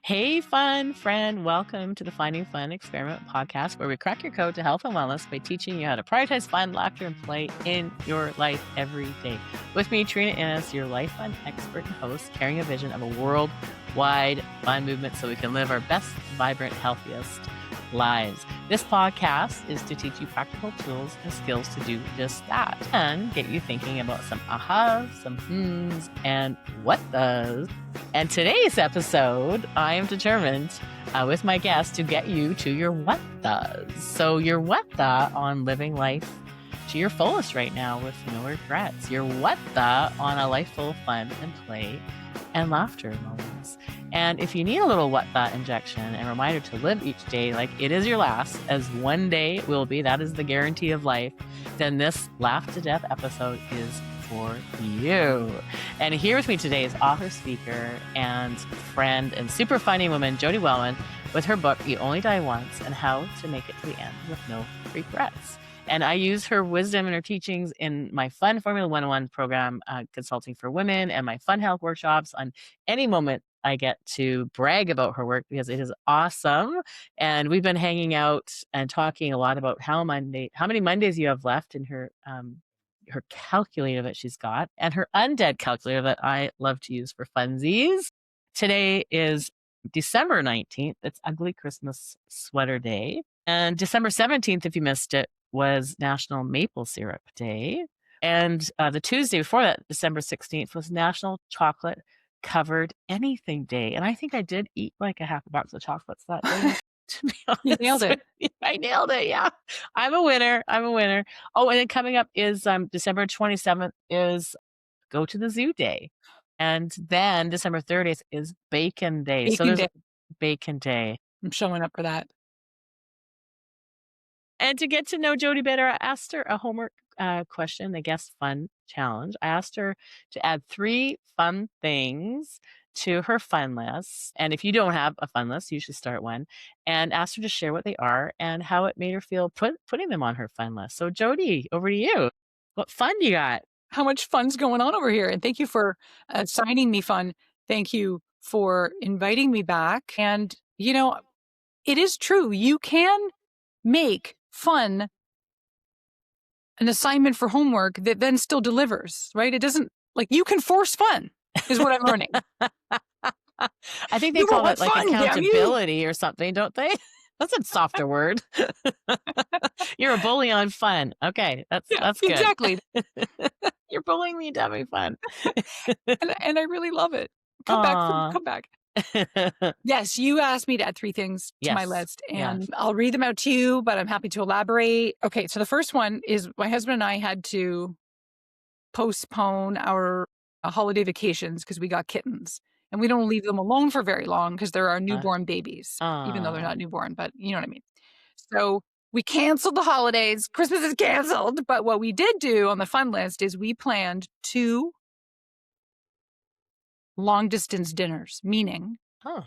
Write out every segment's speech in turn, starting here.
Hey, fun friend. Welcome to the Finding Fun Experiment podcast, where we crack your code to health and wellness by teaching you how to prioritize fun, laughter, and play in your life every day. With me, Treena Innes, your life fun expert and host, carrying a vision of a worldwide fun movement so we can live our best, vibrant, healthiest lives. This podcast is to teach you practical tools and skills to do just that and get you thinking about some ahas, some hmms, and what does. And today's episode, I am determined with my guest to get you to your what does. So your what the on living life to your fullest right now with no regrets. Your what the on a life full of fun and play and laughter moments. And if you need a little what the injection and reminder to live each day like it is your last, as one day it will be, that is the guarantee of life, then this Laugh to Death episode is for you. And here with me today is author, speaker, and friend, and super funny woman, Jodi Wellman, with her book, You Only Die Once, and How to Make It to the End with No Regrets. And I use her wisdom and her teachings in my Fun Formula 101 program, Consulting for Women, and my Fun Health workshops. On any moment I get to brag about her work because it is awesome. And we've been hanging out and talking a lot about how many Mondays you have left in her calculator that she's got, and her undead calculator that I love to use for funsies. Today is December 19th. It's Ugly Christmas Sweater Day. And December 17th, if you missed it, was National Maple Syrup Day. And the Tuesday before that, December 16th, was National Chocolate Covered Anything Day. And I think I did eat like a half a box of chocolates that day. To be honest, you nailed it. I nailed it. Yeah, I'm a winner. Oh, and then coming up is December 27th is Go to the Zoo Day, and then December 30th is Bacon Day. So there's Bacon Day. I'm showing up for that. And to get to know Jodi better, I asked her a homework question, the guest fun challenge. I asked her to add 3 fun things to her fun list. And if you don't have a fun list, you should start one. And asked her to share what they are and how it made her feel putting them on her fun list. So Jodi, over to you. What fun you got? How much fun's going on over here? And thank you for assigning me fun. Thank you for inviting me back. And, you know, it is true. You can make fun an assignment for homework that then still delivers, right? It doesn't, like, you can force fun is what I'm learning. I think they call it like accountability or something, don't they? That's a softer word. You're a bully on fun. Okay, that's good. Exactly. You're bullying me into having fun. and I really love it. Come back. Yes, you asked me to add 3 things to my list, and I'll read them out to you, but I'm happy to elaborate. Okay, so the first one is my husband and I had to postpone our holiday vacations because we got kittens. And we don't leave them alone for very long because there are newborn babies, even though they're not newborn, but you know what I mean. So we canceled the holidays. Christmas is canceled. But what we did do on the fun list is we planned 2 long distance dinners, meaning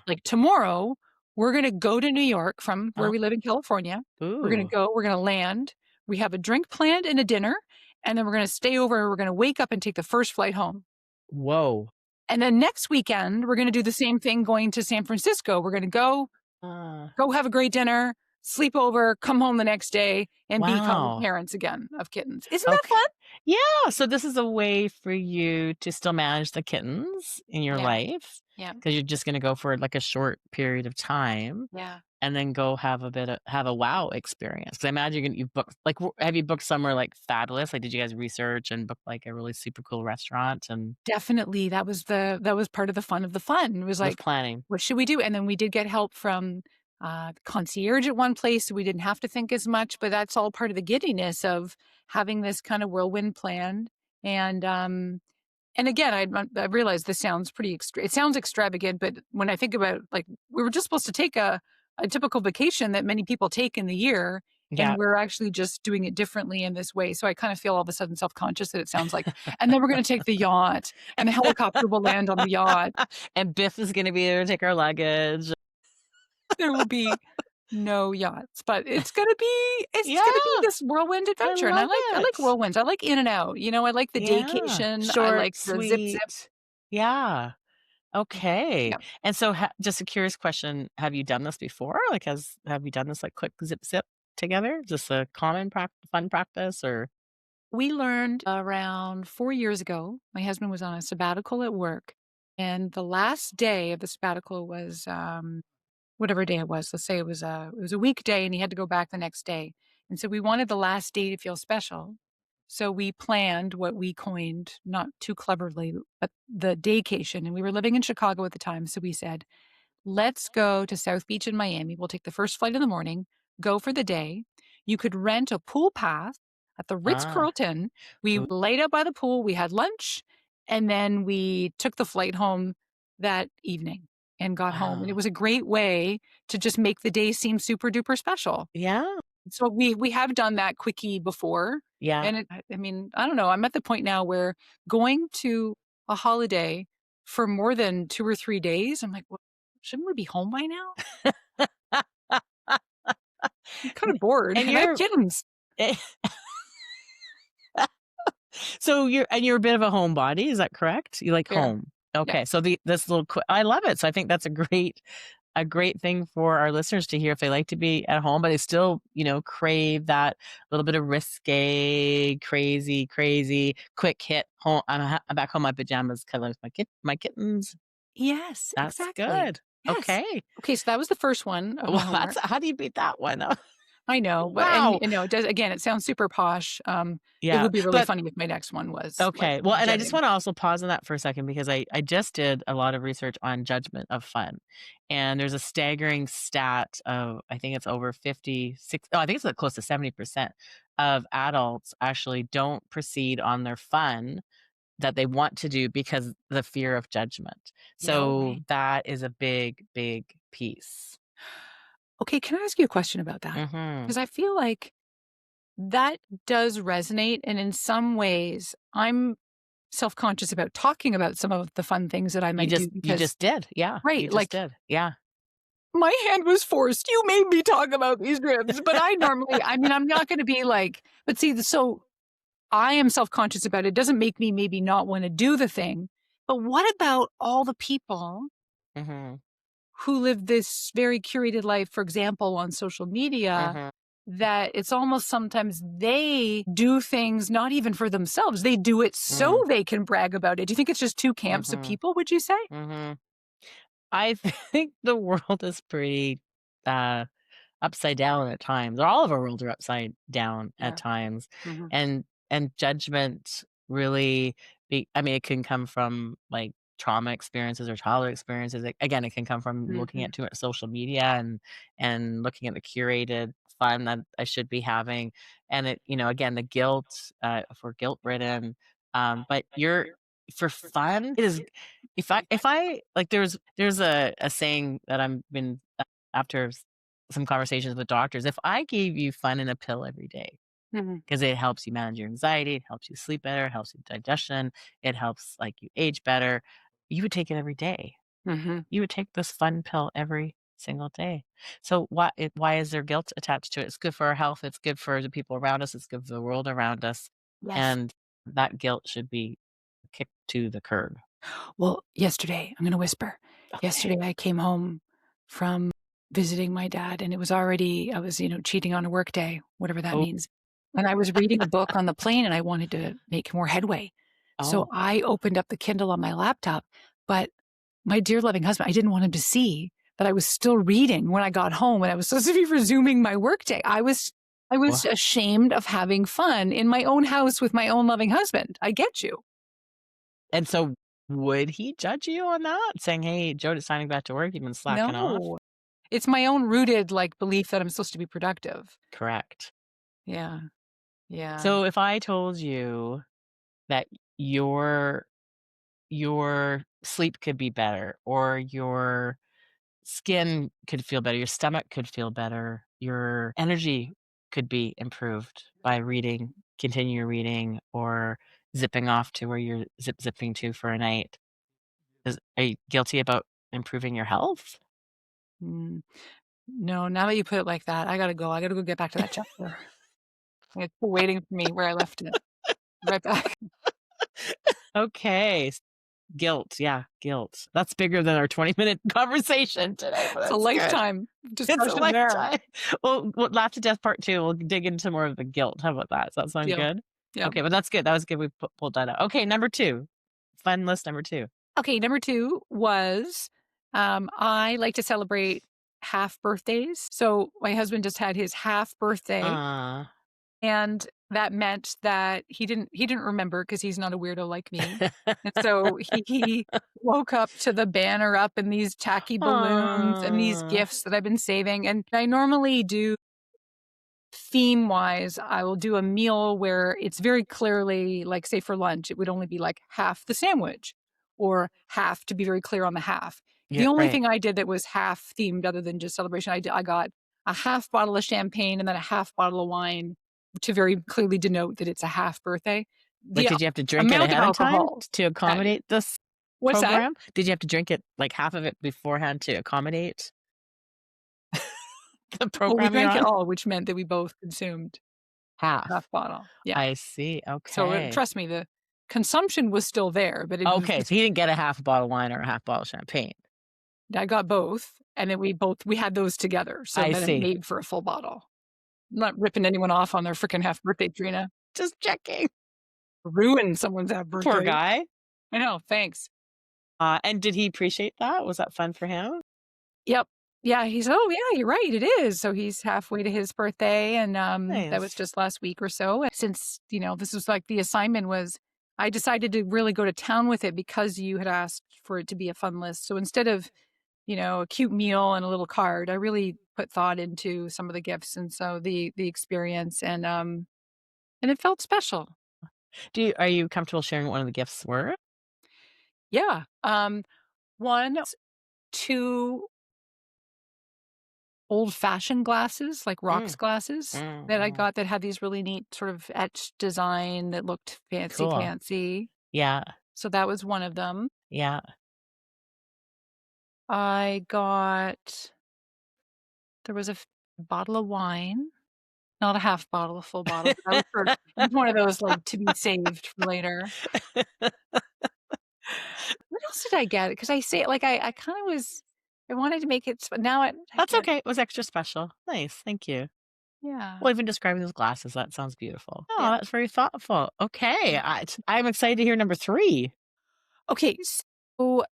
like tomorrow, we're going to go to New York from where we live in California. Ooh. We're going to land. We have a drink planned and a dinner, and then we're going to stay over. We're going to wake up and take the first flight home. Whoa. And then next weekend, we're going to do the same thing going to San Francisco. We're going to go have a great dinner, sleep over, come home the next day, and become parents again of kittens. Isn't that fun? Yeah. So this is a way for you to still manage the kittens in your life. Yeah. Because you're just going to go for like a short period of time. Yeah. And then go have a wow experience. Because I imagine you've booked, like, have you booked somewhere like fabulous? Like, did you guys research and book like a really super cool restaurant? And definitely, that was part of the fun of the fun. It was like planning. What should we do? And then we did get help from concierge at one place, so we didn't have to think as much. But that's all part of the giddiness of having this kind of whirlwind plan. And again, I realize this sounds it sounds extravagant, but when I think about, like, we were just supposed to take a typical vacation that many people take in the year, and we're actually just doing it differently in this way. So I kind of feel all of a sudden self-conscious that it sounds like, and then we're going to take the yacht, and the helicopter will land on the yacht. And Biff is going to be there to take our luggage. There will be no yachts, but it's going to be this whirlwind adventure. And I like whirlwinds. I like in and out. You know, I like the daycation. Short, I like the sweet. zip. Yeah. Okay. Yeah. And so just a curious question, have you done this before? Like, have you done this, like, quick zip zip together? Just a common fun practice or We learned around 4 years ago. My husband was on a sabbatical at work, and the last day of the sabbatical was, whatever day it was. Let's say it was a weekday, and he had to go back the next day. And so we wanted the last day to feel special. So we planned what we coined, not too cleverly, but the daycation. And we were living in Chicago at the time, so we said, let's go to South Beach in Miami. We'll take the first flight in the morning, go for the day. You could rent a pool pass at the Ritz ah, Carlton. We ooh, laid out by the pool, we had lunch, and then we took the flight home that evening and got home. And it wow. was a great way to just make the day seem super duper special. Yeah, So we have done that quickie before. yeah. And I mean, I don't know. I'm at the point now where going to a holiday for more than 2 or 3 days, I'm like, well, shouldn't we be home by now? I'm kind of bored, And and I have you're kittens. so you're a bit of a homebody, is that correct? You like Yeah. home. Yeah. Okay, so this little I love it. So I think that's a great thing for our listeners to hear if they like to be at home, but they still, crave that little bit of risque, crazy, quick hit home. I'm back home in my pajamas, cuddling with my kittens. Yes, That's exactly. good. Yes. Okay. Okay, so that was the first one of my Well, homework. how do you beat that one? I know, but Wow. it does again, it sounds super posh. It Yeah, would be really but funny if my next one was, like, okay. Well, and I just jetting. wanna also pause on that for a second because I just did a lot of research on judgment of fun, and there's a staggering stat of I think it's over 56 oh, I think it's, like, close to 70% of adults actually don't proceed on their fun that they want to do because the fear of judgment. No So way. that is a big, big piece. Okay, can I ask you a question about that? Mhm. Because I feel like that does resonate, and in some ways, I'm self-conscious about talking about some of the fun things that I You might do just you because just did. Yeah, you right, just like, did. Yeah. my hand was forced. "You made me talk about these ribs," but I mean, I'm not gonna be like but see, so I am self-conscious about it. It doesn't make me maybe not wanna do the thing, but what about all the people Mhm. who live this very curated life, for example, on social media, Mhm. that it's almost sometimes they do things not even for themselves. They do it so Mm. they can brag about it. Do you think it's just two camps of Mhm. people, would you say? Mhm. I think the world is pretty, uh, upside down at times, or all of our worlds are upside down at Yeah. times, Mhm. and judgment really I mean, it can come from, like, trauma experiences or childhood experiences. Again, it can come from looking Mhm. at too much social media and looking at the curated fun that I should be having, and again, the guilt, if we're guilt-ridden, but for fun, it is if I like, there's a saying that I've been after some conversations with doctors, if I gave you fun in a pill every day, Mhm. because it helps you manage your anxiety, it helps you sleep better, it helps you digestion, it helps like you age better, you would take it every day. Mhm. You would take this fun pill every single day. So why is there guilt attached to it? It's good for our health, it's good for the people around us, it's good for the world around us, Yes. and that guilt should be kicked to the curb. Well, yesterday, I'm gonna whisper. Okay. Yesterday, I came home from visiting my dad, and it was already I was, cheating on a work day, whatever that Oh, means. And I was reading a book on the plane, and I wanted to make more headway. So oh, I opened up the Kindle on my laptop, but my dear loving husband, I didn't want him to see that I was still reading when I got home and I was supposed to be resuming my workday. I was well, ashamed of having fun in my own house with my own loving husband. I get you. and so would he judge you on that? Saying, "Hey, Joe, it's time to go back to work, you've been slacking off?" No. It's my own rooted, like, belief that I'm supposed to be productive. Correct. Yeah. Yeah. So if I told you that your your sleep could be better, or your skin could feel better, your stomach could feel better, your energy could be improved by reading, continue reading, or zipping off to where you're zipping to for a night. Are you guilty about improving your health? Mm. No, now that you put it like that, I gotta go. I gotta go get back to that chapter. It's waiting for me where I left it. Right back. Okay. Guilt. Yeah, guilt. That's bigger than our 20-minute conversation today, but It's a that's good. lifetime It's a discussion there. lifetime. Well, Laugh to Death Part 2, we'll dig into more of the guilt. How about that? Does that sound Deal. good? Yeah. Okay, but that's good. That was good. We pulled that out. Okay, number 2. Fun list number 2. Okay, number 2 was, I like to celebrate half birthdays. So my husband just had his half birthday, and that meant that he didn't remember because he's not a weirdo like me. And so he woke up to the banner up and these tacky balloons and these gifts that I've been saving. And I normally do theme wise, I will do a meal where it's very clearly like, say for lunch, it would only be like half the sandwich or half, to be very clear on the half. Yeah, The only right. thing I did that was half themed other than just celebration, I got a half bottle of champagne and then a half bottle of wine to very clearly denote that it's a half birthday. Like, The did you have to drink it amount of ahead of time alcohol. to accommodate this What's that? program? Did you have to drink it, like, half of it beforehand to accommodate the Well, we program you're drank it on? all, which meant that we both consumed half bottle. Yeah. I see, So okay. trust me, the consumption was still there, but it was Okay, so he didn't get a half bottle of wine or a half bottle of champagne. I got both, and then we had those together, so I then see. it made for a full bottle. I'm not ripping anyone off on their freaking half birthday, Treena. Just checking. Ruin someone's half birthday. Poor guy. I know, thanks. And did he appreciate that? Was that fun for him? Yep. Yeah, he's, "Oh, yeah, you're right, it is." So he's halfway to his birthday, and, that was Nice. just last week or so. Since, this was like the assignment was I decided to really go to town with it because you had asked for it to be a fun list. So instead of, a cute meal and a little card, I really put thought into some of the gifts, and so the experience, and it felt special. Are you comfortable sharing what one of the gifts were? Yeah. One, 2 old-fashioned glasses, like rocks Mm, glasses that I mm. got that had these really neat sort of etched design that looked fancy, Cool. fancy. Yeah, So that was one of them. yeah. I got there was a bottle of wine, not a half bottle, a full bottle. But I was it was one of those, like, to be saved for later. What else did I get? Because I say like, I kinda was I wanted to make it now I That's get okay, it was extra special. Nice, thank you. yeah, Well, even describing those glasses, that sounds beautiful. Oh, yeah. that's very thoughtful. Okay, I'm excited to hear number 3. Okay, so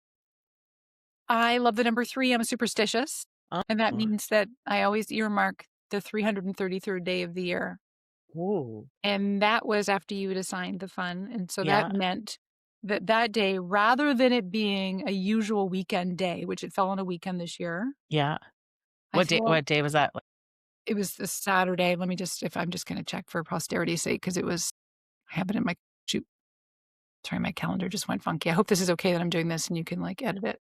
I love the number 3, I'm superstitious, Oh. and that means that I always earmark the 333rd day of the year, Ooh, and that was after you had assigned the fun, and so that yeah, meant that that day, rather than it being a usual weekend day, which it fell on a weekend this year, yeah. I What felt day was that? it was the Saturday. Let me just if I'm just gonna check for posterity's sake because it was I have it in my shoot, sorry, my calendar just went funky. I hope this is okay that I'm doing this and you can, like, edit it.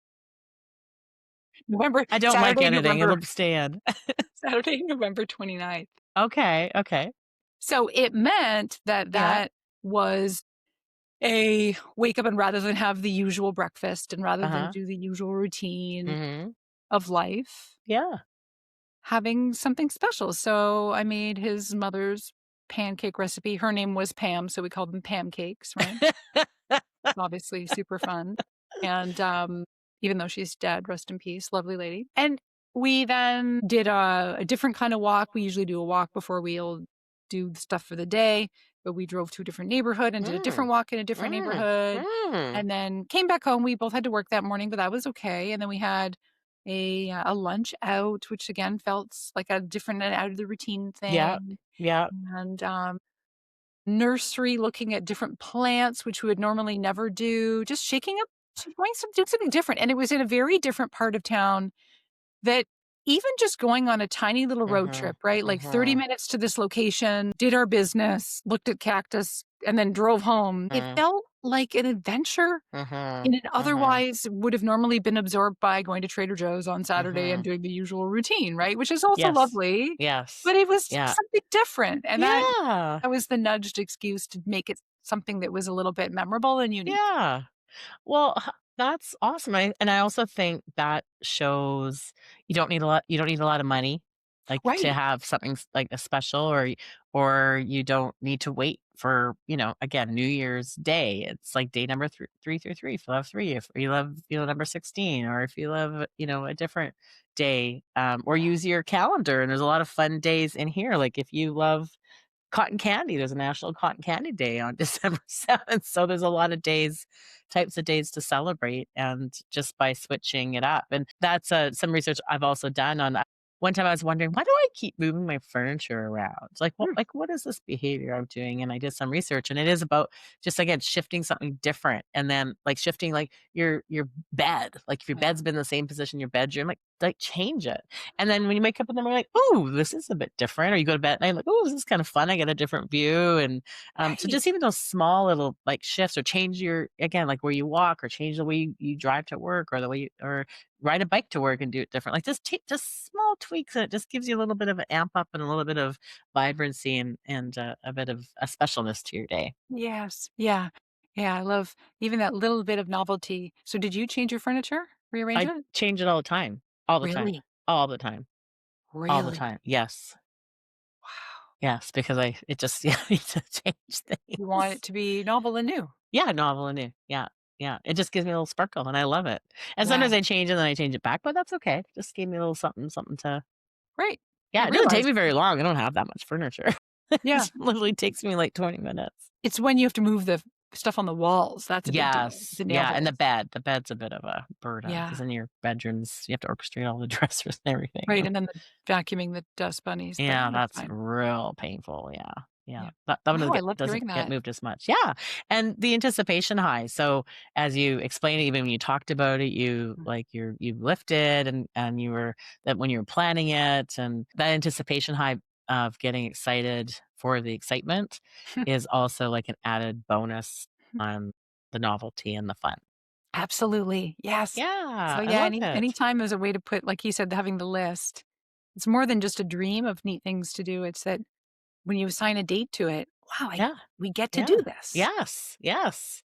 November I don't like Saturday, editing, November it'll stand. Saturday, November 29th. Okay, okay. So it meant that Yeah, that was a wake up and rather than have the usual breakfast and rather than uh-huh. do the usual routine Mhm. of life, Yeah. having something special. So I made his mother's pancake recipe. Her name was Pam, so we called them Pam cakes, right? Obviously super fun. And, even though she's dead, rest in peace, lovely lady. And we then did a different kind of walk. We usually do a walk before we'll do the stuff for the day, but we drove to a different neighborhood and did a Mm, different walk in a different mm, neighborhood, mm. and then came back home. We both had to work that morning, but that was okay. And then we had a lunch out, which again felt like a different and out of the routine Yeah, thing. yeah, And nursery looking at different plants, which we would normally never do, just shaking up, doing something different. And it was in a very different part of town that even just going on a tiny little road mhm, trip, right? Like 30 mhm, minutes to this location, did our business, looked at cactus, and then drove home. It mm, felt like an adventure mhm, and it mhm, otherwise would have normally been absorbed by going to Trader Joe's on Saturday and mhm. doing the usual routine, right? Which is also Yes, lovely, yes, but it was yeah, something different. And that yeah, that was the nudged excuse to make it something that was a little bit memorable and unique. yeah. Well, that's awesome. I also think that shows you don't need a lot of money, like, to Right. have something like a special, or you don't need to wait for, again, New Year's Day, it's like day number three through three. If you love three, if you love, number 16, or if you love, a different day, or use your calendar. And there's a lot of fun days in here. Like if you love cotton candy, there's a National Cotton Candy Day on December 7th. So there's a lot of types of days to celebrate, and just by switching it up. And that's some research I've also done on. One time I was wondering, why do I keep moving my furniture around? What is this behavior I'm doing? And I did some research, and it is about just, again, shifting something different. And then like shifting like your bed. Like if your bed's been in the same position in your bedroom, like change it. And then when you wake up in the morning, like, oh, this is a bit different. Or you go to bed at night, like, oh, this is kind of fun. I get a different view. And so just even those small little like shifts, or change your, again, like where you walk, or change the way you drive to work, or the way or ride a bike to work and do it different. Like just small tweaks, and it just gives you a little bit of an amp up and a little bit of vibrancy, and a bit of a specialness to your day. Yes. Yeah. Yeah. I love even that little bit of novelty. So did you change your furniture? Rearrange I it? change it all the time. All the time. Really? All the time. All the Really? time. Yes. Wow. Yes, because it just yeah, I need to change You want things. it to be novel and new. Yeah, novel and new. Yeah. Yeah. It just gives me a little sparkle, and I love it. And Yeah. sometimes I change it and then I change it back, but that's okay. Just give me a little something to. Right. Yeah, You it doesn't take realize, me very long. I don't have that much furniture. yeah, It literally takes me like 20 minutes. it's when you have to move the stuff on the walls. That's a big deal. Yes. The nail Yeah, and holes. the bed's a bit of a burden, Yeah. because in your bedrooms, you have to orchestrate all the dressers and everything. Right. And then the vacuuming the dust bunnies, but Yeah, that's that's fine. real painful, yeah, yeah. Yeah. That one No, I love doesn't hearing get that. moved as much. Yeah, and the anticipation high, so as you explained it, even when you talked about it, Mm. you lifted, and you were that when you were planning it, and that anticipation high of getting excited for the excitement is also like an added bonus on the novelty and the fun. Absolutely. Yes. Yeah, So I yeah, love it. anytime there's a way to put, like you said, having the list, it's more than just a dream of neat things to do. It's that when you assign a date to it, wow, Yeah, we get to yeah. do this. Yes, yes.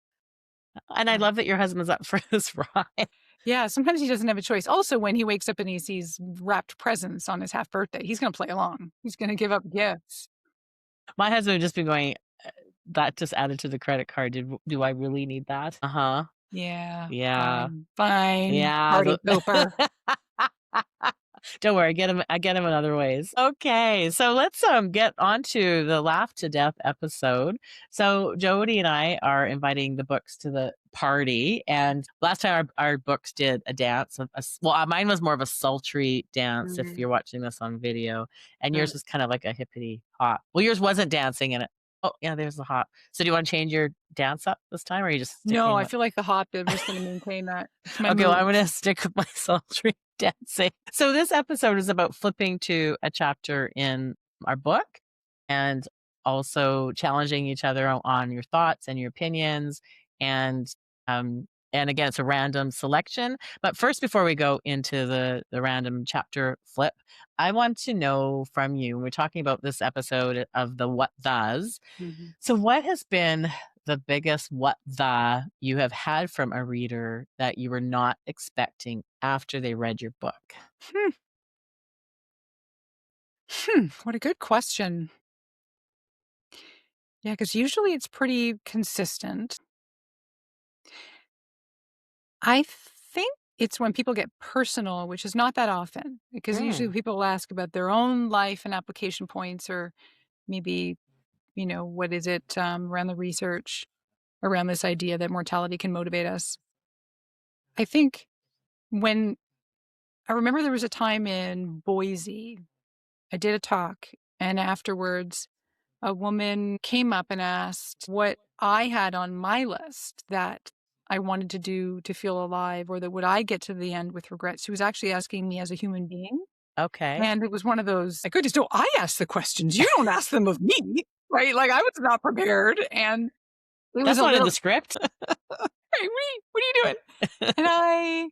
And I Um, love that your husband's up for this ride. yeah, sometimes he doesn't have a choice. Also, when he wakes up and he sees wrapped presents on his half birthday, he's going to play along. He's going to give up gifts. My husband would just be going, "That just added to the credit card. Do I really need that?" Uh-huh. Yeah, Yeah. fine, fine, Yeah, party pooper. don't worry, I get him in other ways. Okay, so let's, get on to the Laugh to Death episode. So Jody and I are inviting the books to the party, and last time our books did a dance, mine was more of a sultry dance if Mhm. you're watching this on video, and Mm. yours was kind of like a hippity hop. Well, yours wasn't dancing, and oh, yeah, there's the hop. So do you wanna change your dance up this time, or are you just No, sticking I with. feel like the hop, I'm just going to maintain that. It's my Okay, well, I'm move. gonna stick with my sultry dancing. So this episode is about flipping to a chapter in our book, and also challenging each other on your thoughts and your opinions, and and again, it's a random selection. But first, before we go into the random chapter flip, I want to know from you. We're talking about this episode of the what thes. Mhm. So, what has been the biggest what the you have had from a reader that you were not expecting after they read your book? Hmm. What a good question. Yeah, because usually it's pretty consistent. I think it's when people get personal, which is not that often, because usually Mm, people will ask about their own life and application points, or maybe, what is it around the research around this idea that mortality can motivate us. I think when I remember there was a time in Boise, I did a talk, and afterwards, a woman came up and asked what I had on my list that I wanted to do to feel alive, or that would I get to the end with regrets. She was actually asking me as a human being. okay. And it was one of those, like, goodness, no, I ask the questions. You don't ask them of me, right? Like I was not prepared. And it was That's a not in little, the script. hey, what are you doing? And I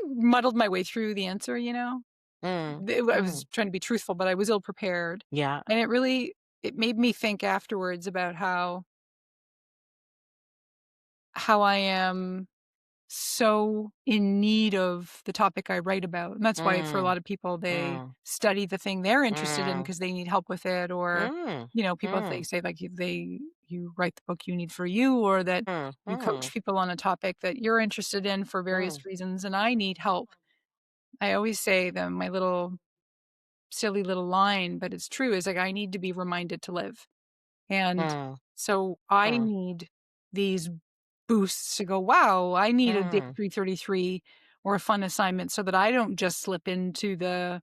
muddled my way through the answer, Mm, I was mm, trying to be truthful, but I was ill prepared. yeah. And it made me think afterwards about how I am. so in need of the topic I write about. And that's why for a lot of people, they study the thing they're interested in because they need help with it. Or, people, if they say like you write the book you need for you, or that you coach people on a topic that you're interested in for various reasons, and I need help. I always say my little silly little line, but it's true, is like, I need to be reminded to live. And so I need these boosts to go, wow, I need a day 333 or a fun assignment so that I don't just slip into the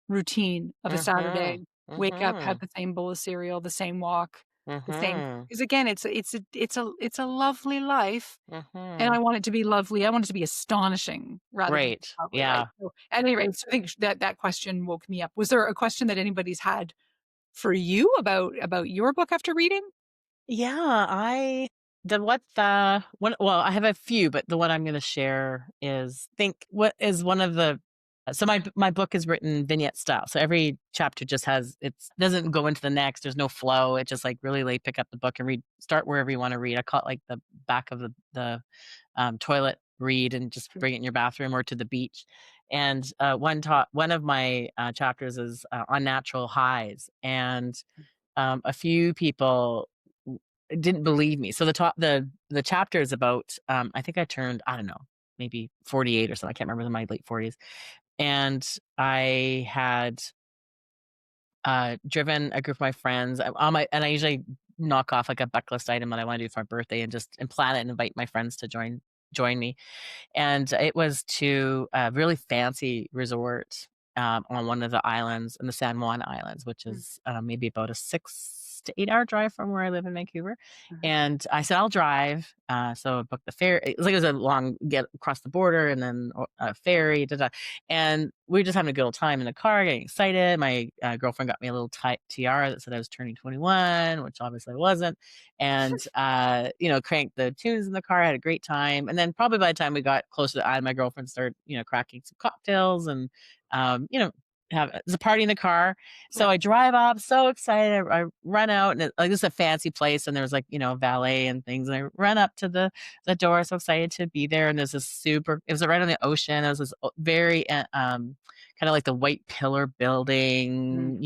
routine of a Saturday, wake up, have the same bowl of cereal, the same walk, the same, because again, it's a lovely life. And I want it to be lovely. I want it to be astonishing rather than lovely, right? So at any rate, so I think that question woke me up. Was there a question that anybody's had for you about your book after reading? Yeah, I the what the one well, I have a few, but the one I'm gonna share is think what is one of the so my book is written vignette style. So every chapter just has it doesn't go into the next. There's no flow. It just like really like pick up the book and read start wherever you want to read. I call it like the back of the toilet read and just bring it in your bathroom or to the beach. And one of my chapters is unnatural highs, and a few people didn't believe me. So the chapter is about I think I turned, I don't know, maybe 48 or something. I can't remember, in my late 40s. And I had driven a group of my friends and I usually knock off like a bucket list item that I want to do for my birthday and plan it and invite my friends to join me. And it was to a really fancy resort on one of the islands in the San Juan Islands, which is maybe about a 6 to 8 hour drive from where I live in Vancouver. And I said, I'll drive. So I booked the ferry. It was a long get across the border and then a ferry. And we were just having a good old time in the car, getting excited. My girlfriend got me a little tiara that said I was turning 21, which obviously I wasn't. And, cranked the tunes in the car. I had a great time. And then probably by the time we got close to the island, my girlfriend started, cracking some cocktails and, there's a party in the car. So I drive up so excited. I run out and this is a fancy place and there's valet and things. And I run up to the door, so excited to be there. And there's it was right on the ocean. It was this very, kind of like the white pillar building,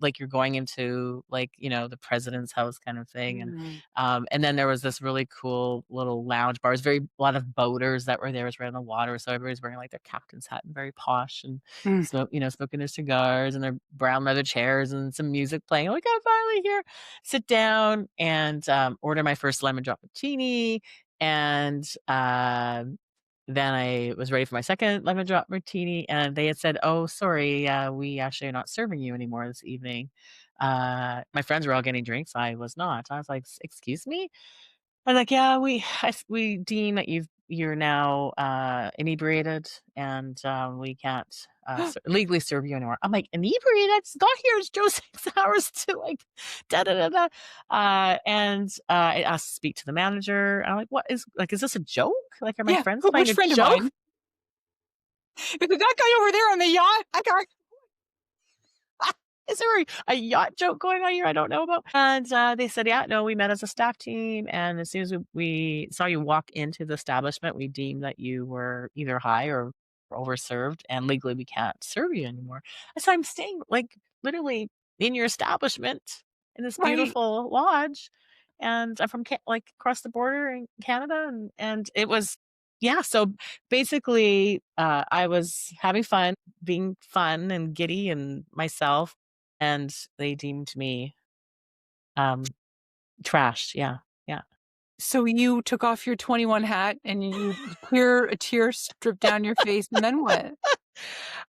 like you're going into the president's house kind of thing. And then there was this really cool little lounge bar. It was a lot of boaters that were there. It was right on the water. So everybody's wearing like their captain's hat and very posh and smoking their cigars and their brown leather chairs and some music playing. Like, I'm finally here. Sit down and order my first lemon drop martini. And then I was ready for my second lemon drop martini, and they had said, "Oh, sorry, we actually are not serving you anymore this evening." My friends were all getting drinks. I was not. I was like, "Excuse me?" I'm like, "Yeah, we deem that you're now inebriated, and we can't legally serve you anymore." I'm like, "Inebriated? I just got here. It's Joe 6 hours to like da da da da." And I asked to speak to the manager. I'm like, is this a joke? Like, are my friends playing which a friend joke? of mine? Is it that guy over there on the yacht? That guy. Is there a yacht joke going on here I don't know about? And they said, yeah, no, we met as a staff team. And as soon as we saw you walk into the establishment, we deemed that you were either high or overserved, and legally we can't serve you anymore. And so I'm staying like literally in your establishment in this beautiful lodge. And I'm from across the border in Canada. And it was, yeah. So basically, I was having fun, being fun and giddy and myself, and they deemed me trashed. Yeah. Yeah. So you took off your 21 hat and a tear stripped down your face, and then what?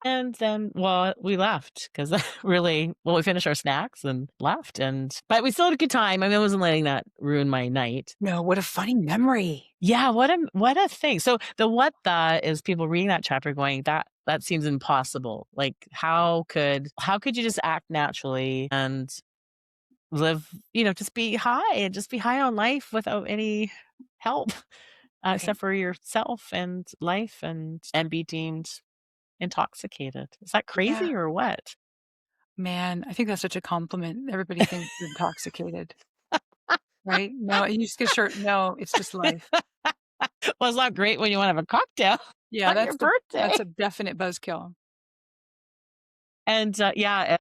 And then, well, we left because we finished our snacks and left. But we still had a good time. I mean, I wasn't letting that ruin my night. No, what a funny memory. Yeah, what a thing. So the is people reading that chapter going, that seems impossible. Like, how could you just act naturally and live, just be high on life without any help, except for yourself and life, and be deemed intoxicated. Is that crazy or what? Man, I think that's such a compliment. Everybody thinks you're intoxicated. Right? No, you just get short. No, it's just life. Well, it's not great when you want to have a cocktail Yeah, on your birthday. that's a definite buzzkill. And yeah,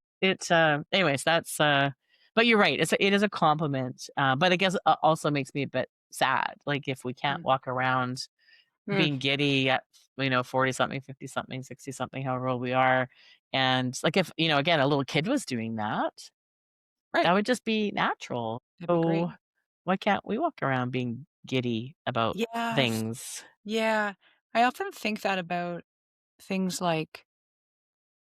anyways, that's but you're right. It is a compliment. But I guess it also makes me a bit sad. Like if we can't Mm. walk around Mm. being giddy at 40 something, 50 something, 60 something, however old we are. And like if, again, a little kid was doing that, Right. that would just be natural. That'd be great. So why can't we walk around being giddy about Yes. things? Yeah. I often think that about things like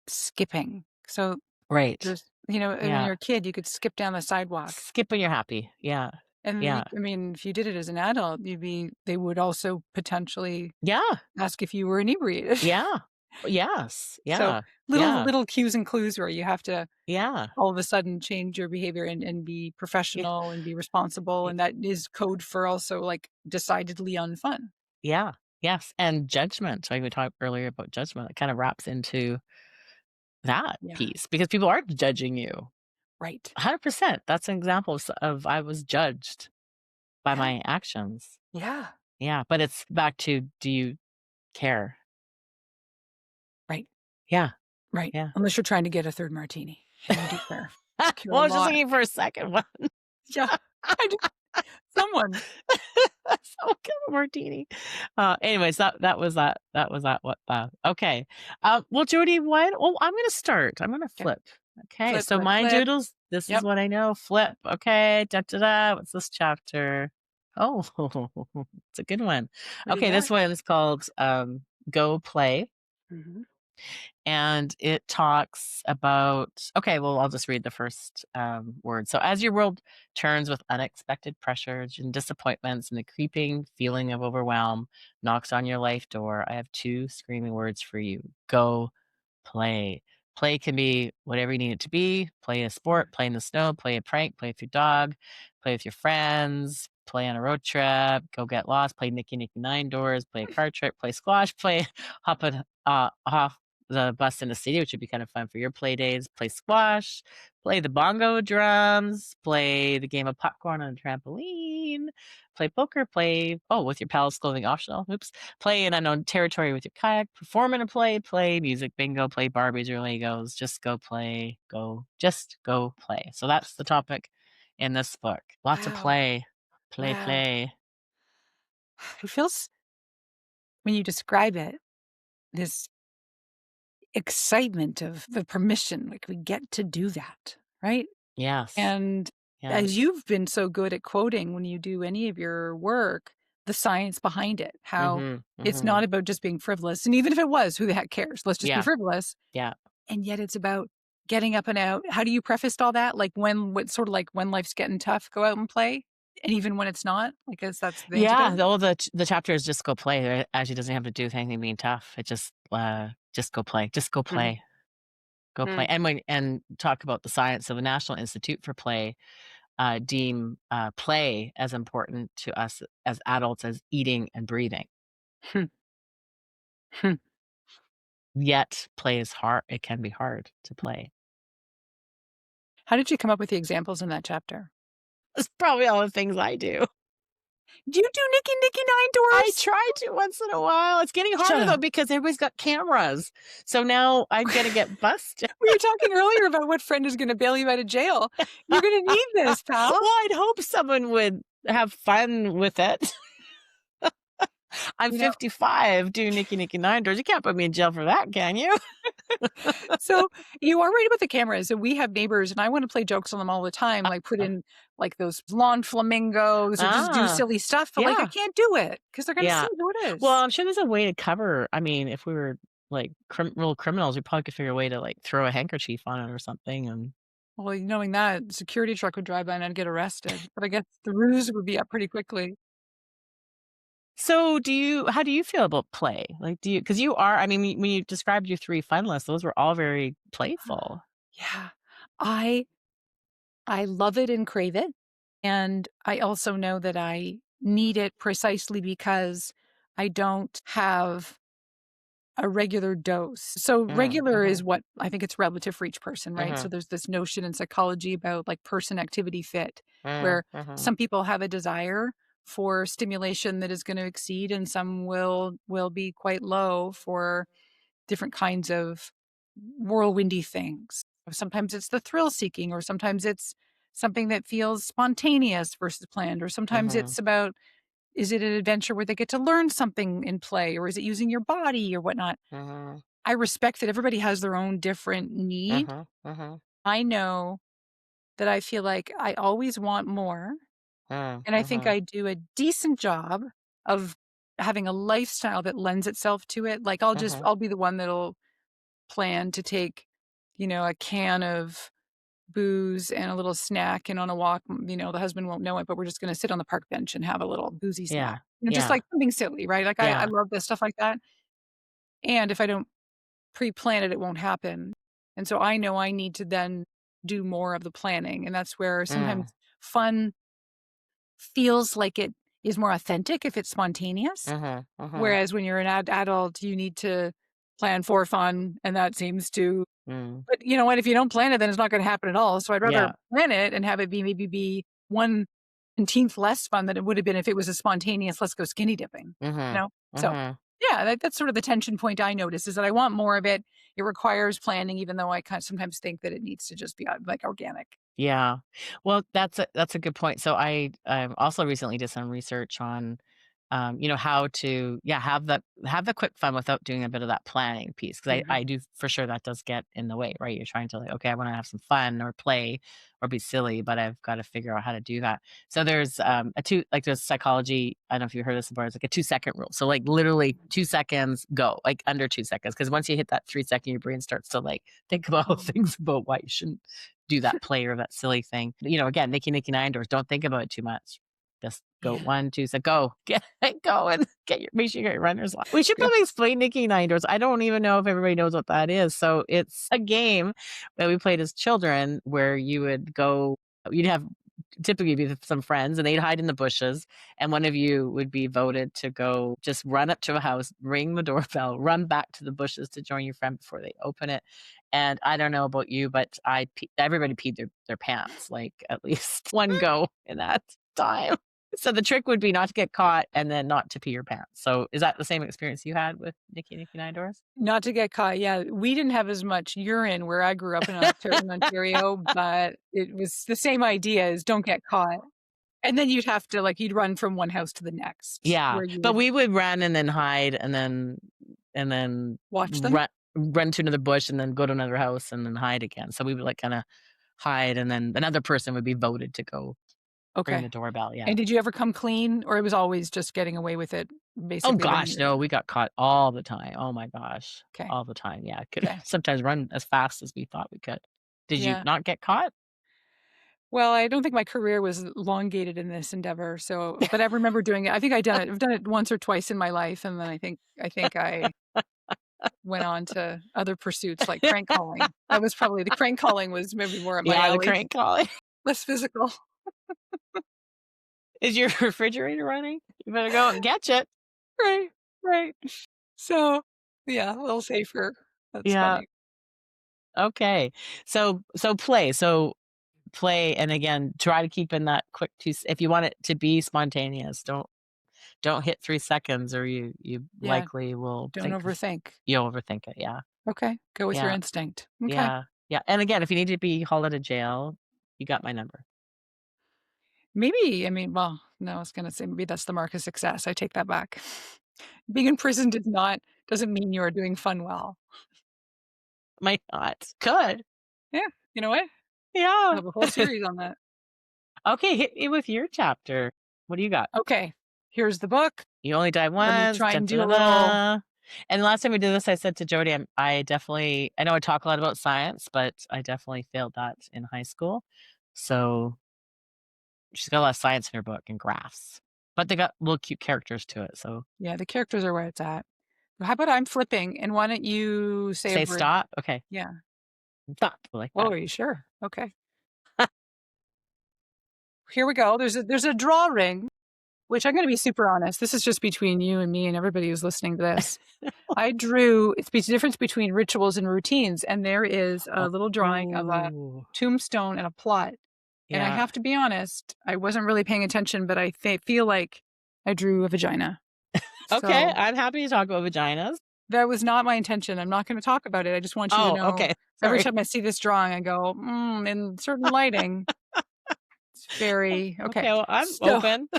skipping. So Right. there's, when Yeah. you're a kid, you could skip down the sidewalk. Skip when you're happy. Yeah. And Yeah. I mean, if you did it as an adult, they would also potentially Yeah. ask if you were inebriated. Yeah. Yes. So Yeah. Yeah. little cues and clues where you have to Yeah. all of a sudden change your behavior and be Yeah. professional and be responsible. And that is code for also like decidedly unfun. Yeah. Yes. And judgment. Like we talked earlier about judgment. It kind of wraps into that Yeah. piece because people are judging you. Right. 100%. That's an example of I was judged by Yeah. my actions. Yeah. Yeah. But it's back to, do you care? Right. Yeah. Right. Yeah. Unless you're trying to get a third martini and you do care. Care Well, a I was just lot. looking for a second one. Yeah. I do. Someone. Someone get a martini. Anyways, that was that. That was that. What? Okay. Well, Jodi, what? Oh, I'm gonna start. I'm gonna Okay. flip. Okay. Flip, So flip, my flip. doodles. This is Yep. what I know. Flip. Okay. Da da da. What's this chapter? Oh, it's a good one. What do you Okay, got? this one is called "Go Play." Mhm. And it talks about, okay, well, I'll just read the first word. So, as your world turns with unexpected pressures and disappointments, and the creeping feeling of overwhelm knocks on your life door, I have two screaming words for you: go play. Play can be whatever you need it to be. Play a sport, play in the snow, play a prank, play with your dog, play with your friends, play on a road trip, go get lost, play Nicky Nicky Nine Doors, play a car trip, play squash, play off the bus in the city, which would be kind of fun for your play days. Play squash, play the bongo drums, play the game of popcorn on a trampoline, play poker, play, oh, with your pals, clothing optional. Oops. Play in unknown territory with your kayak, perform in a play music bingo, play Barbies or Legos. Just go play, just go play. So that's the topic in this book. Lots of Wow. play, Wow. play. It feels, when you describe it, this excitement of the permission, like we get to do that, right? Yes. And as Yes. you've been so good at quoting when you do any of your work, the science behind it, how Mm-hmm. it's Mm-hmm. not about just being frivolous. And even if it was, who the heck cares? Let's just be Yeah. frivolous. Yeah. And yet it's about getting up and out. How do you preface all that? Like what sort of like when life's getting tough, go out and play. And even when it's not, I guess that's the Yeah. antidote. The chapter is just go play. Right? Actually doesn't have to do with anything being tough. It just go play. Just go Mm, play. Go play. mm. And talk about the science of the National Institute for Play deem play as important to us as adults as eating and breathing. Hmm. Hmm. Yet play is hard. It can be hard to play. How did you come up with the examples in that chapter? It's probably all the things I do. Do you do Nicky Nicky Nine I Doors? try to once in a while. It's getting Shut harder though up. because everybody's got cameras. So now I'm gonna get busted. We were talking earlier about what friend is going to bail you out of jail. You're going to need this, pal. Well, I'd hope someone would have fun with it. I'm 55 doing Nicky Nicky Nine Doors. You can't put me in jail for that, can you? So you are right about the cameras. And we have neighbors, and I want to play jokes on them all the time, like put in like those lawn flamingos or just do silly stuff. But like I Yeah. can't do it because they're going to Yeah. see who it is. Well, I'm sure there's a way to cover. I mean, if we were like real criminals, we probably could figure a way to like throw a handkerchief on it or something. And Well, knowing that, security truck would drive by and I'd get arrested. But I guess the ruse would be up pretty quickly. so, how do you feel about play? Like, because you are. I mean, when you described your 3 fun lists, those were all very playful. Yeah. I love it and crave it. And I also know that I need it precisely because I don't have a regular dose. So regular is what I think it's relative for each person, right? So there's this notion in psychology about like person activity fit, where some people have a desire for stimulation that is going to exceed, and some will be quite low for different kinds of whirlwindy things. Sometimes it's the thrill seeking, or sometimes it's something that feels spontaneous versus planned, or sometimes it's about, is it an adventure where they get to learn something in play, or is it using your body or whatnot? I respect that everybody has their own different need. I know that I feel like I always want more. And I think I do a decent job of having a lifestyle that lends itself to it. Like I'll be the one that'll plan to take, a can of booze and a little snack, and on a walk, the husband won't know it, but we're just going to sit on the park bench and have a little boozy snack. Just like something silly, right? Like I love this stuff like that. And if I don't pre-plan it, it won't happen. And so I know I need to then do more of the planning. And that's where sometimes fun feels like it is more authentic if it's spontaneous. Whereas when you're an adult, you need to plan for fun, and that seems to, but you know what, if you don't plan it, then it's not going to happen at all. So I'd rather plan it and have it maybe be 1/10 less fun than it would have been if it was a spontaneous, let's go skinny dipping, So yeah, that's sort of the tension point I notice, is that I want more of it. It requires planning, even though I kind of sometimes think that it needs to just be like organic. Yeah. Well, that's a good point. So I also recently did some research on how to have the quick fun without doing a bit of that planning piece, because I do, for sure, that does get in the way, right? You're trying to, like, okay, I want to have some fun or play or be silly, but I've got to figure out how to do that. So there's there's psychology, I don't know if you heard this before, it's like a 2-second rule. So like literally 2 seconds, go, like under 2 seconds, because once you hit that 3-second, your brain starts to like think about things about why you shouldn't do that play or that silly thing. Again, Nikki indoors, don't think about it too much. Just go 1, 2, so go, go and make sure you get your runner's line. We should probably explain Nikki indoors. I don't even know if everybody knows what that is. So it's a game that we played as children where you'd have typically be with some friends, and they'd hide in the bushes, and one of you would be voted to go just run up to a house, ring the doorbell, run back to the bushes to join your friend before they open it. And I don't know about you, but everybody peed their pants, like at least one go in that time. So the trick would be not to get caught and then not to pee your pants. So is that the same experience you had with Nikki Indoors? Not to get caught. Yeah. We didn't have as much urine where I grew up in Ontario, but it was the same idea, is don't get caught. And then you'd have to, you'd run from one house to the next. Yeah. But we would run and then hide and then watch them, run to another bush and then go to another house and then hide again. So we would kind of hide, and then another person would be voted to go ring the doorbell. Yeah. And did you ever come clean, or it was always just getting away with it, basically? Oh gosh, no, we got caught all the time. Oh my gosh. Okay. All the time. Yeah. Could sometimes run as fast as we thought we could. Did you not get caught? Well, I don't think my career was elongated in this endeavor. So, but I remember doing it. I think I've done it once or twice in my life. And then I think I went on to other pursuits like crank calling. That was probably, the crank calling was maybe more of my alley. The crank calling. Less physical. Is your refrigerator running? You better go and catch it. Right. So, yeah, a little safer. That's funny. Okay. So play. Play, and again, try to keep in that quick if you want it to be spontaneous. Don't hit 3 seconds, or you likely will overthink. You'll overthink it. Yeah. Okay. Go with your instinct. Okay. Yeah. And again, if you need to be hauled out of jail, you got my number. Maybe. I mean, well, no, I was going to say maybe that's the mark of success. I take that back. Being in prison doesn't mean you are doing fun well. Might not. Could. Yeah. You know what? Yeah. I have a whole series on that. Okay, hit me with your chapter. What do you got? Okay. Here's the book. You only die once. Let me try and do a little. And the last time we did this, I said to Jodi, I know I talk a lot about science, but I definitely failed that in high school. So she's got a lot of science in her book and graphs, but they got little cute characters to it. So yeah, the characters are where it's at. How about I'm flipping, and why don't you say stop? Okay. Yeah. Stop. Like that. Oh, are you sure? Okay. Here we go. There's a draw ring, which I'm going to be super honest. This is just between you and me and everybody who's listening to this. I drew, it's the difference between rituals and routines. And there is a little drawing of a tombstone and a plot. And I have to be honest, I wasn't really paying attention, but I feel like I drew a vagina. Okay, So I'm happy to talk about vaginas. that was not my intention. I'm not going to talk about it. I just want you to Oh, know okay. every Sorry. time I see this drawing, I go, in certain lighting, it's very okay. Okay, well, I'm So open.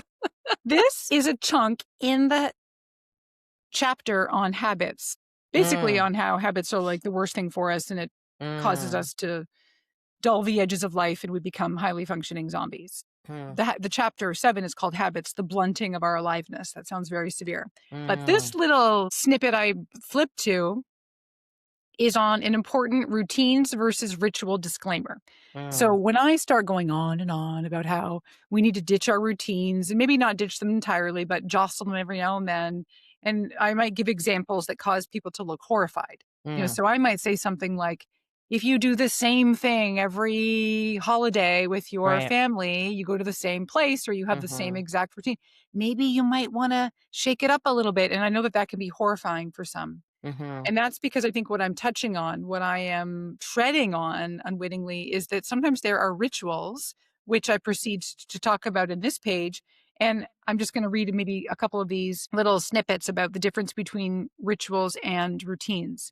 this is a chunk in the chapter on habits, basically Mm, on how habits are like the worst thing for us and it causes mm, us to dull the edges of life and we become highly functioning zombies. mm, The chapter 7 is called Habits, the blunting of our aliveness. That sounds very severe. But mm, this little snippet I flipped to is on an important routines versus ritual disclaimer. So mm, when I start going on and on about how we need to ditch our routines and maybe not ditch them entirely, but jostle them every now and then, and I might give examples that cause people to look horrified. mm. So I might say something like, if you do the same thing every holiday with your Right. family, you go to the same place or you have the same Mhm, exact routine, maybe you might want to shake it up a little bit. And I know that that can be horrifying for some. mhm, And that's because I think what I'm touching on, what I am treading on unwittingly, is that sometimes there are rituals, which I proceed to talk about in this page. And I'm just going to read maybe a couple of these little snippets about the difference between rituals and routines.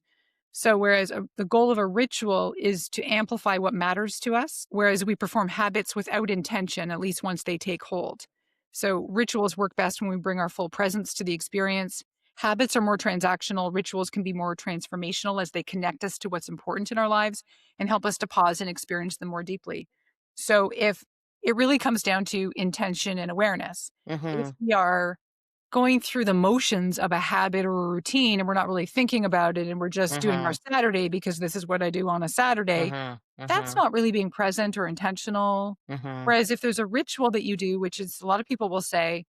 So, whereas the goal of a ritual is to amplify what matters to us, whereas we perform habits without intention, at least once they take hold. So, rituals work best when we bring our full presence to the experience. Habits are more transactional. Rituals can be more transformational as they connect us to what's important in our lives and help us to pause and experience them more deeply. So, if it really comes down to intention and awareness, if mhm, we are going through the motions of a habit or a routine and we're not really thinking about it and we're just doing our mhm, Saturday because this is what I do on a Saturday, mhm, that's mhm, not really being present or intentional. mhm. Whereas if there's a ritual that you do, which is a lot of people will say,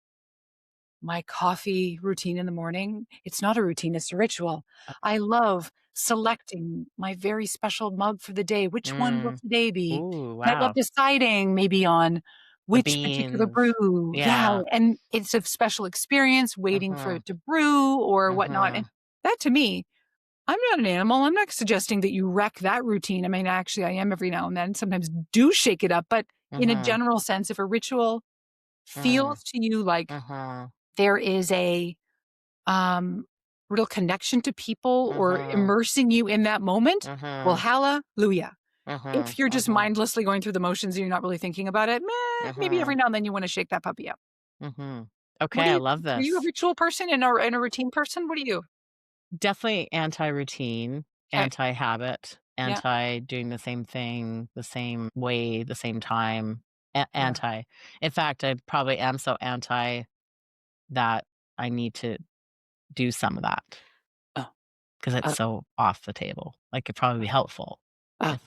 my coffee routine in the morning, it's not a routine, it's a ritual. I love selecting my very special mug for the day. Which one will Mm. today be? Ooh, And I love wow. deciding maybe on The which particular beans. brew. Yeah. Yeah. And it's a special experience waiting for Mhm, it to brew or whatnot. And mhm, that to me, I'm not an animal. I'm not suggesting that you wreck that routine. I mean, actually, I am every now and then. Sometimes do shake it up. But in a mhm, general sense, if a ritual mm, feels to you like mhm, there is a um, real connection to people or mhm, immersing you in that moment, well, mhm, hallelujah. mhm, If you're just mhm, mindlessly going through the motions and you're not really thinking about it, maybe every mhm, now and then you want to shake that puppy up. mhm. What Okay, do I you? love Are you a this. ritual person and a routine person? What are you? Definitely anti-routine, Okay. anti-habit, Yeah. anti-doing the same thing, the same way, the same time, Yeah. anti. In fact, I probably am so anti that I need to do some of that Oh. because it's Uh, so off the table. Like, it'd probably be helpful uh,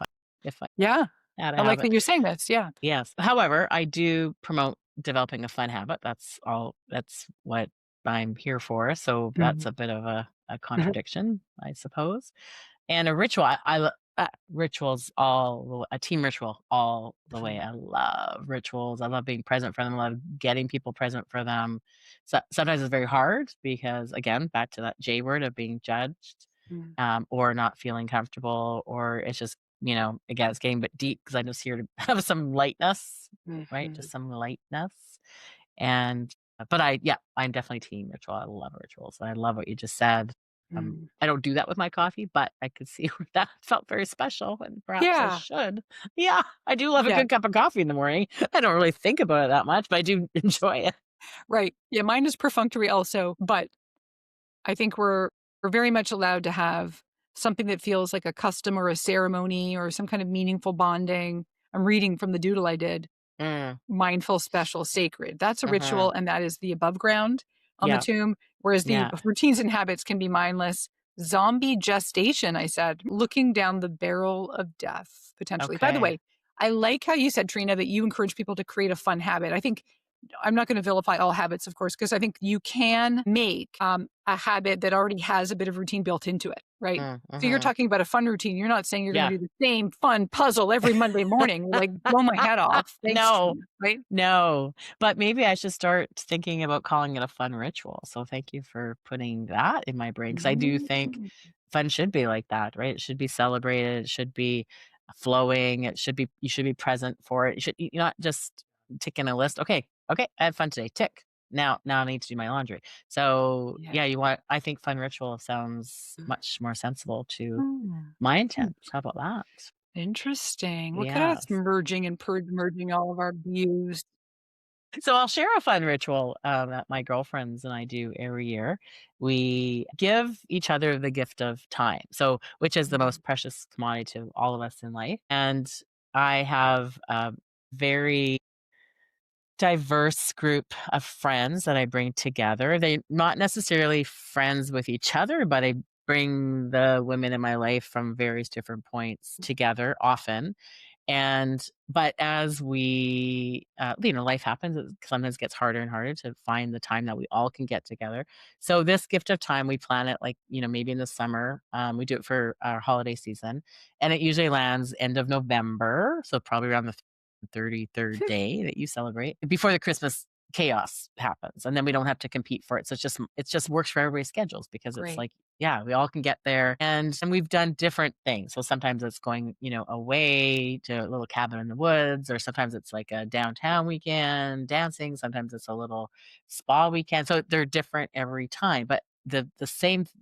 if I yeah. had a I like that habit. you're saying this. Yeah. Yes. However, I do promote developing a fun habit. That's what I'm here for. So that's Mhm. a bit of a Mhm. contradiction, I suppose. And a ritual, rituals a team ritual all the way. Mhm. I love rituals. I love being present for them. I love getting people present for them. So sometimes it's very hard because again, back to that J word of being judged, Mhm. or not feeling comfortable, or it's just, again, it's getting a bit deep because I'm just here to have some lightness, right? Mhm. Just some lightness. And yeah, I'm definitely team ritual. I love rituals. I love what you just said. Mhm. I don't do that with my coffee, but I could see where that felt very special and perhaps I Yeah. should. Yeah, I do love a Yeah. good cup of coffee in the morning. I don't really think about it that much, but I do enjoy it. Right. Yeah. Mine is perfunctory also, but I think we're very much allowed to have something that feels like a custom or a ceremony or some kind of meaningful bonding. I'm reading from the doodle I did. Mm, Mindful, special, sacred. That's a ritual, mhm. and that is the above ground on the Yeah, tomb, whereas the yeah. routines and habits can be mindless. Zombie gestation, I said, looking down the barrel of death, potentially. By the Okay. way, I like how you said, Treena, that you encourage people to create a fun habit. I think I'm not going to vilify all habits, of course, because I think you can make a habit that already has a bit of routine built into it, right? Mm, So you're mhm. talking about a fun routine. You're not saying you're going Yeah. to do the same fun puzzle every Monday morning. Like, blow my head off. Thanks, No, Treena, right? no, but maybe I should start thinking about calling it a fun ritual. So thank you for putting that in my brain because I do think Mm. fun should be like that, right? It should be celebrated. It should be, flowing. You should be present for it. You're not just ticking a list. Okay, I had fun today. Tick. Now I need to do my laundry. So I think fun ritual sounds much more sensible to my intent. How about that? Interesting. Look at us merging and merging all of our views. So I'll share a fun ritual that my girlfriends and I do every year. We give each other the gift of time. So, which is the most precious commodity to all of us in life. And I have a very diverse group of friends that I bring together. They're not necessarily friends with each other, but I bring the women in my life from various different points together often. But as we, life happens, it sometimes gets harder and harder to find the time that we all can get together. So this gift of time, we plan it like, maybe in the summer. We do it for our holiday season, and it usually lands end of November. So probably around the 33rd day that you celebrate before the Christmas chaos happens, and then we don't have to compete for it. So it just works for everybody's schedules because it's like, we all can get there, and we've done different things. So sometimes it's going, away to a little cabin in the woods, or sometimes it's like a downtown weekend dancing. Sometimes it's a little spa weekend. So they're different every time, but the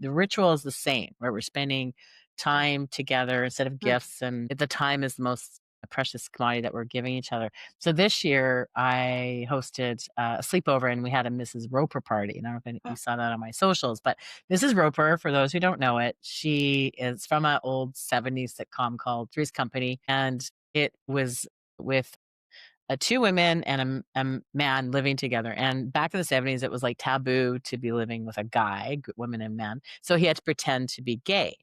ritual is the same, where we're spending time together instead of gifts, and the time is the most precious commodity that we're giving each other. So this year I hosted a sleepover, and we had a Mrs. Roper party. And I don't know if you saw that on my socials, but Mrs. Roper, for those who don't know it, she is from an old 70s sitcom called Three's Company. And it was with two women and a man living together. And back in the 70s, it was like taboo to be living with a guy, women and men. So he had to pretend to be gay.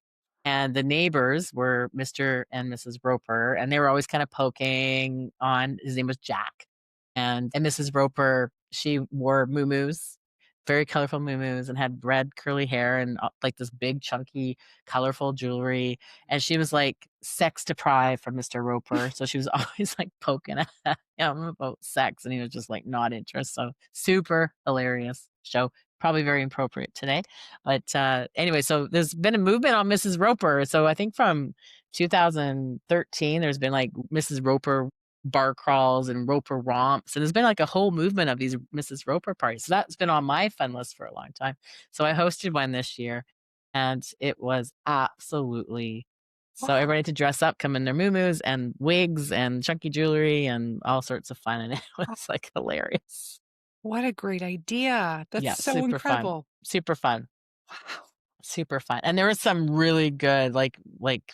And the neighbors were Mr. and Mrs. Roper, and they were always kind of poking on, his name was Jack. And Mrs. Roper, she wore muumuus, very colorful muumuus, and had red curly hair and like this big, chunky, colorful jewelry. And she was like sex deprived from Mr. Roper. So she was always like poking at him about sex, and he was just like not interested. So super hilarious show. Probably very appropriate today. But anyway, so there's been a movement on Mrs. Roper. So I think from 2013, there's been like Mrs. Roper bar crawls and Roper romps. And there's been like a whole movement of these Mrs. Roper parties. So that's been on my fun list for a long time. So I hosted one this year, and it was absolutely so everybody had to dress up, come in their muumuus and wigs and chunky jewelry and all sorts of fun. And it was like hilarious. What a great idea. That's so incredible. Super fun. Wow. Super fun. And there were some really good, like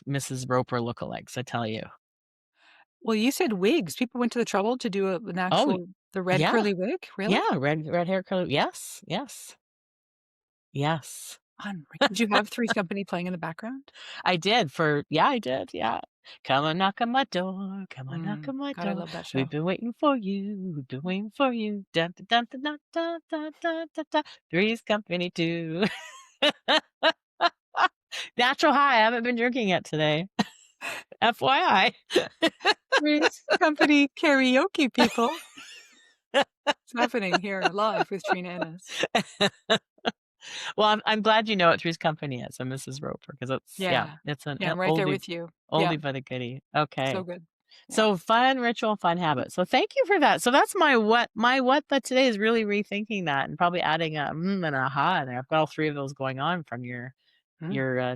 Mrs. Roper lookalikes, I tell you. Well, you said wigs. People went to the trouble to do an actual, the red curly wig? Really? Yeah, red hair curly. Yes. Did you have Three's Company playing in the background? I did. I did. Yeah. Come on, knock on my door. Come on, knock on my door. I love that show. We've been waiting for you. We've been waiting for you. Dun, dun, dun, dun, dun, dun, dun, dun, dun. Three's Company too. Natural high. I haven't been drinking yet today. FYI. Three's Company karaoke, people. It's happening here live with Treena Innes. Well, I'm glad you know what Three's Company is, and Mrs. Roper, because it's it's an I'm right oldie, there with you. Oldie but a goodie. Okay, so good. Yeah. So fun ritual, fun habit. So thank you for that. So that's my what. But today is really rethinking that and probably adding a and aha in there. I've got all three of those going on from your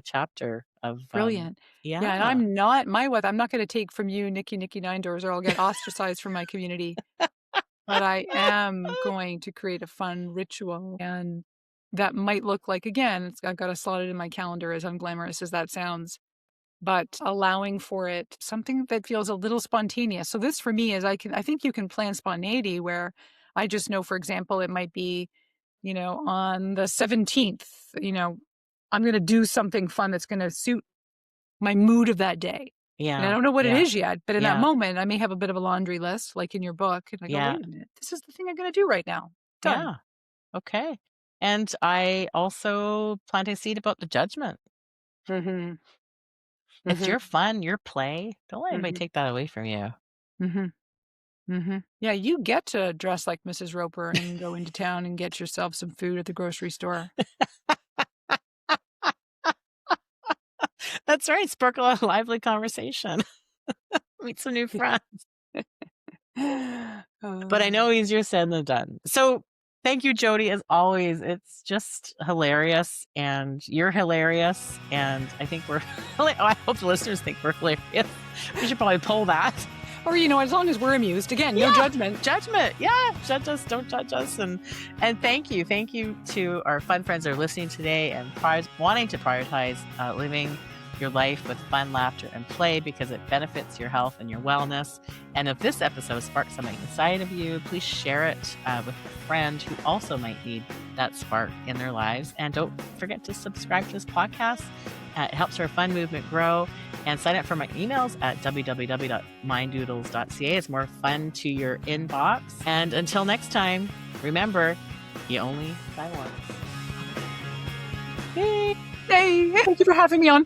chapter of brilliant. And I'm not I'm not going to take from you, Nikki Nine Doors, or I'll get ostracized from my community. But I am going to create a fun ritual, and that might look like, again, I've got to slot it in my calendar, as unglamorous as that sounds, but allowing for it something that feels a little spontaneous. So this for me is I think you can plan spontaneity, where I just know, for example, it might be, on the 17th, I'm going to do something fun that's going to suit my mood of that day. Yeah. And I don't know what it is yet, but in that moment, I may have a bit of a laundry list, like in your book. And I go, wait a minute, this is the thing I'm going to do right now. Done. Yeah. Okay. And I also plant a seed about the judgment. Mm-hmm. It's your fun, your play. Don't let anybody take that away from you. Yeah, you get to dress like Mrs. Roper and go into town and get yourself some food at the grocery store. That's right. Sparkle a lively conversation. Meet some new friends. But I know easier said than done. So thank you, Jodi, as always. It's just hilarious, and you're hilarious, and I think we're I hope the listeners think we're hilarious. We should probably pull that. Or, as long as we're amused. Again, no judgment. Judgment. Yeah. Judge us. Don't judge us. And thank you. Thank you to our fun friends that are listening today and wanting to prioritize living your life with fun, laughter, and play because it benefits your health and your wellness. And if this episode sparks something inside of you, please share it with a friend who also might need that spark in their lives. And don't forget to subscribe to this podcast. It helps our fun movement grow. And sign up for my emails at www.minddoodles.ca. It's more fun to your inbox. And until next time, remember, you only die once. Hey, thank you for having me on.